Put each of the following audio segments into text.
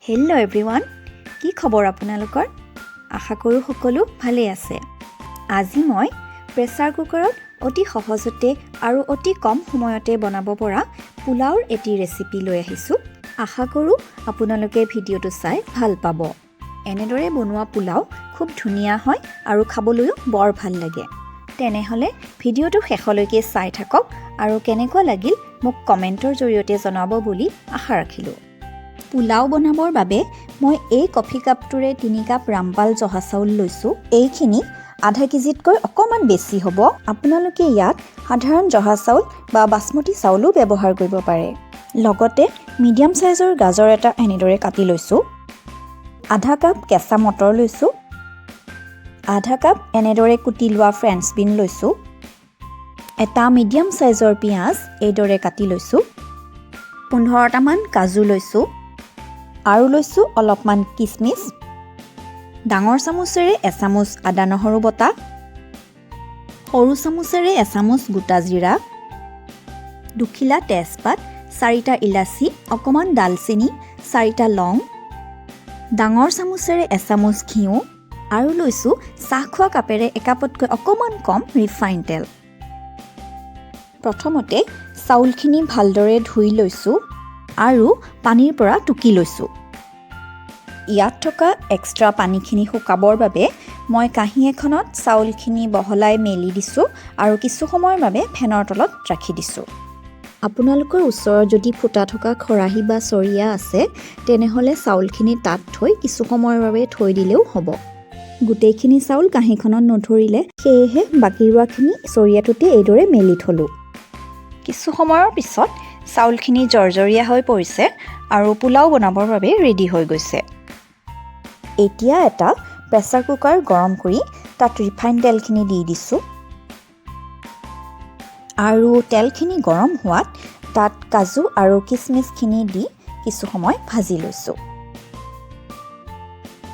Hello' everyone, কি খবৰ আপোনালোকৰ? আশা কৰোঁ সকলো ভালেই আছে। আজি মই প্ৰেছাৰ কুকাৰত অতি সহজতে আৰু অতি কম সময়তে বনাব পৰা পোলাওৰ এটি ৰেচিপি লৈ আহিছোঁ। আশা কৰোঁ আপোনালোকে ভিডিঅ'টো চাই ভাল পাব। এনেদৰে বনোৱা পোলাও খুব ধুনীয়া হয় আৰু খাবলৈও বৰ ভাল লাগে। তেনেহ'লে ভিডিঅ'টো শেষলৈকে চাই থাকক আৰু কেনেকুৱা লাগিল মোক কমেণ্টৰ জৰিয়তে জনাব বুলি আশা ৰাখিলোঁ। পোলাও বনাবৰ বাবে মই এই কফি কাপটোৰে 3 কাপ ৰামপাল জহা চাউল লৈছোঁ। এইখিনি আধা কেজিতকৈ অকণমান বেছি হ'ব। আপোনালোকে ইয়াত সাধাৰণ জহা চাউল বা বাসমতি চাউলো ব্যৱহাৰ কৰিব পাৰে। লগতে মিডিয়াম চাইজৰ গাজৰ এটা এনেদৰে কাটি লৈছোঁ। আধা কাপ কেঁচা মটৰ লৈছোঁ। আধা কাপ এনেদৰে কুটি লোৱা ফ্ৰেঞ্চ বিন লৈছোঁ। এটা মিডিয়াম চাইজৰ পিঁয়াজ এইদৰে কাটি লৈছোঁ। 15টামান কাজু লৈছোঁ আৰু লৈছোঁ অলপমান কিচমিচ। ডাঙৰ চামুচেৰে এচামুচ আদা নহৰু বটা, সৰু চামুচেৰে এচামুচ গোটা জিৰা, দুখিলা তেজপাত, 4টা ইলাচি, অকণমান ডালচেনি, 4টা লং, ডাঙৰ চামুচেৰে এচামুচ ঘিউ আৰু লৈছোঁ চাহ খোৱা কাপেৰে একাপতকৈ অকণমান কম ৰিফাইন তেল। প্ৰথমতে চাউলখিনি ভালদৰে ধুই লৈছোঁ আৰু পানীৰ পৰা টুকি লৈছোঁ। ইয়াত থকা এক্সট্ৰা পানীখিনি শুকাবৰ বাবে মই কাঁহী এখনত চাউলখিনি বহলাই মেলি দিছোঁ আৰু কিছু সময়ৰ বাবে ফেনৰ তলত ৰাখি দিছোঁ। আপোনালোকৰ ওচৰত যদি ফুটা থকা খৰাহী বা চৰিয়া আছে তেনেহ'লে চাউলখিনি তাত থৈ কিছু সময়ৰ বাবে থৈ দিলেও হ'ব। গোটেইখিনি চাউল কাঁহীখনত নধৰিলে, সেয়েহে বাকী ৰোৱাখিনি চৰিয়াটোতে এইদৰে মেলি থলোঁ। কিছু সময়ৰ পিছত চাউলখিনি জৰ্জৰীয়া হৈ পৰিছে আৰু পোলাও বনাবৰ বাবে ৰেডি হৈ গৈছে। এতিয়া এটা প্ৰেছাৰ কুকাৰ গৰম কৰি তাত ৰিফাইন তেলখিনি দি দিছোঁ আৰু তেলখিনি গৰম হোৱাত তাত কাজু আৰু কিচমিচখিনি দি কিছু সময় ভাজি লৈছোঁ।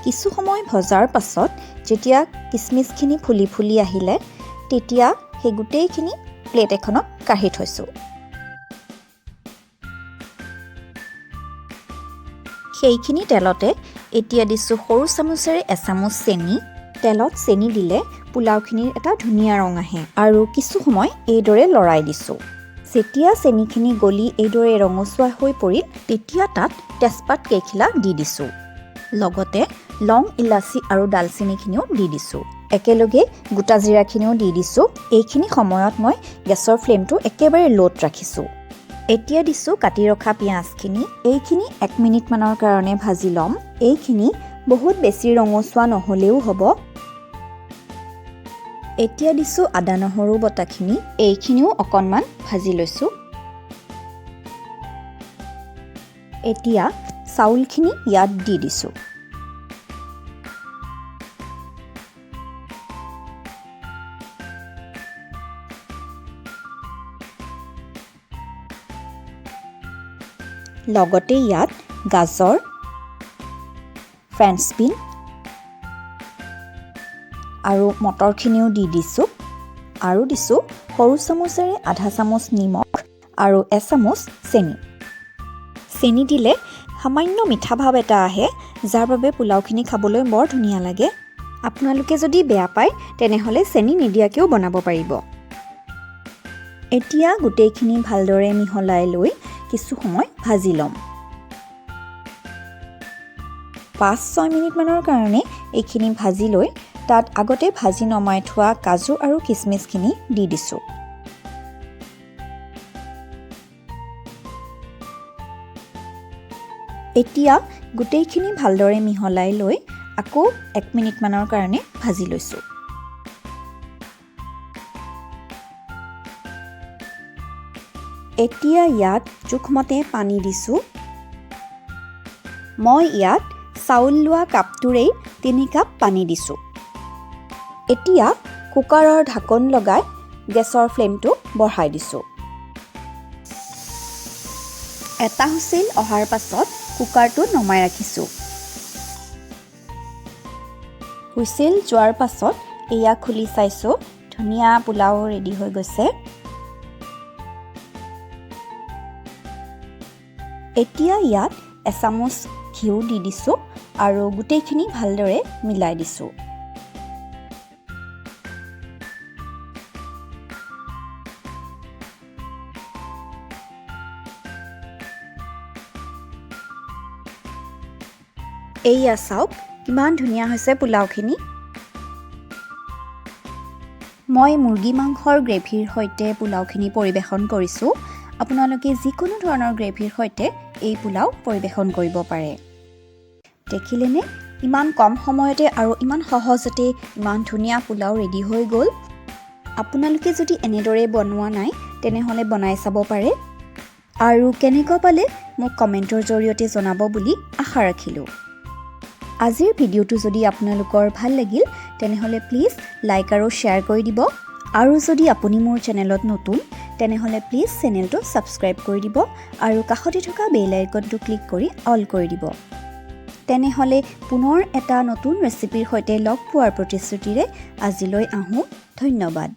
কিছু সময় ভজাৰ পাছত যেতিয়া কিচমিচখিনি ফুলি ফুলি আহিলে তেতিয়া সেই গোটেইখিনি প্লেট এখনত কাঢ়ি থৈছোঁ। সেইখিনি তেলতে এতিয়া দিছোঁ সৰু চামুচেৰে এচামুচ চেনি। তেলত চেনি দিলে পোলাওখিনিৰ এটা ধুনীয়া ৰং আহে আৰু কিছু সময় এইদৰে লৰাই দিছোঁ। যেতিয়া চেনিখিনি গলি এইদৰে ৰঙচুৱা হৈ পৰিল তেতিয়া তাত তেজপাত কেইখিলা দি দিছোঁ। লগতে লং, ইলাচি আৰু ডালচেনিখিনিও দি দিছোঁ। একেলগে গোটা জিৰাখিনিও দি দিছোঁ। এইখিনি সময়ত মই গেছৰ ফ্লেমটো একেবাৰে ল'ত ৰাখিছোঁ। এতিয়া দিছোঁ কাটি ৰখা পিঁয়াজখিনি। এইখিনি 1 মিনিটমানৰ কাৰণে ভাজি ল'ম। এইখিনি বহুত বেছি ৰঙচুৱা নহ'লেও হ'ব। এতিয়া দিছোঁ আদা নহৰু বটাখিনি। এইখিনিও অকণমান ভাজি লৈছোঁ। এতিয়া চাউলখিনি ইয়াত দি দিছোঁ। লগতে ইয়াত গাজৰ, ফ্ৰেঞ্চ বিন আৰু মটৰখিনিও দি দিছোঁ আৰু দিছোঁ সৰু চামুচেৰে আধা চামুচ নিমখ আৰু এচামুচ চেনি। চেনি দিলে সামান্য মিঠা ভাৱ এটা আহে, যাৰ বাবে পোলাওখিনি খাবলৈ বৰ ধুনীয়া লাগে। আপোনালোকে যদি বেয়া পায় তেনেহ'লে চেনি নিদিয়াকৈও বনাব পাৰিব। এতিয়া গোটেইখিনি ভালদৰে মিহলাই লৈ কিছু সময় ভাজি ল'ম। 5-6 মিনিটমানৰ কাৰণে এইখিনি ভাজি লৈ তাত আগতে ভাজি নমাই থোৱা কাজু আৰু কিচমিচখিনি দি দিছোঁ। এতিয়া গোটেইখিনি ভালদৰে মিহলাই লৈ আকৌ 1 মিনিটমানৰ কাৰণে ভাজি লৈছোঁ। এতিয়া ইয়াত জোখমতে পানী দিছোঁ। মই ইয়াত চাউল লোৱা কাপটোৰেই 3 কাপ পানী দিছোঁ। এতিয়া কুকাৰৰ ঢাকন লগাই গেছৰ ফ্লেমটো বঢ়াই দিছোঁ। এটা হুইচেল অহাৰ পাছত কুকাৰটো নমাই ৰাখিছোঁ। হুইচেল যোৱাৰ পাছত এয়া খুলি চাইছোঁ, ধুনীয়া পোলাও ৰেডি হৈ গৈছে। এতিয়া ইয়াত এচামুচ ঘিউ দি দিছোঁ আৰু গোটেইখিনি ভালদৰে মিলাই দিছোঁ। এইয়া চাওক কিমান ধুনীয়া হৈছে পোলাওখিনি। মই মুৰ্গী মাংসৰ গ্ৰেভিৰ সৈতে পোলাওখিনি পৰিৱেশন কৰিছোঁ। আপোনালোকে যিকোনো ধৰণৰ গ্ৰেভিৰ সৈতে এই পোলাও পৰিৱেশন কৰিব পাৰে। দেখিলেনে ইমান কম সময়তে আৰু ইমান সহজতে ইমান ধুনীয়া পোলাও ৰেডি হৈ গ'ল। আপোনালোকে যদি এনেদৰে বনোৱা নাই তেনেহ'লে বনাই চাব পাৰে আৰু কেনেকুৱা পালে মোক কমেণ্টৰ জৰিয়তে জনাব বুলি আশা ৰাখিলোঁ। আজিৰ ভিডিঅ'টো যদি আপোনালোকৰ ভাল লাগিল তেনেহ'লে প্লিজ লাইক আৰু শ্বেয়াৰ কৰি দিব আৰু যদি আপুনি মোৰ চেনেলত নতুন তেনেহ'লে প্লিজ চেনেলটো ছাবস্ক্ৰাইব কৰি দিব আৰু কাষতে থকা বেল আইকনটো ক্লিক কৰি অল কৰি দিব। তেনেহ'লে পুনৰ এটা নতুন ৰেচিপিৰ সৈতে লগ পোৱাৰ প্ৰতিশ্ৰুতিৰে আজিলৈ আহোঁ। ধন্যবাদ।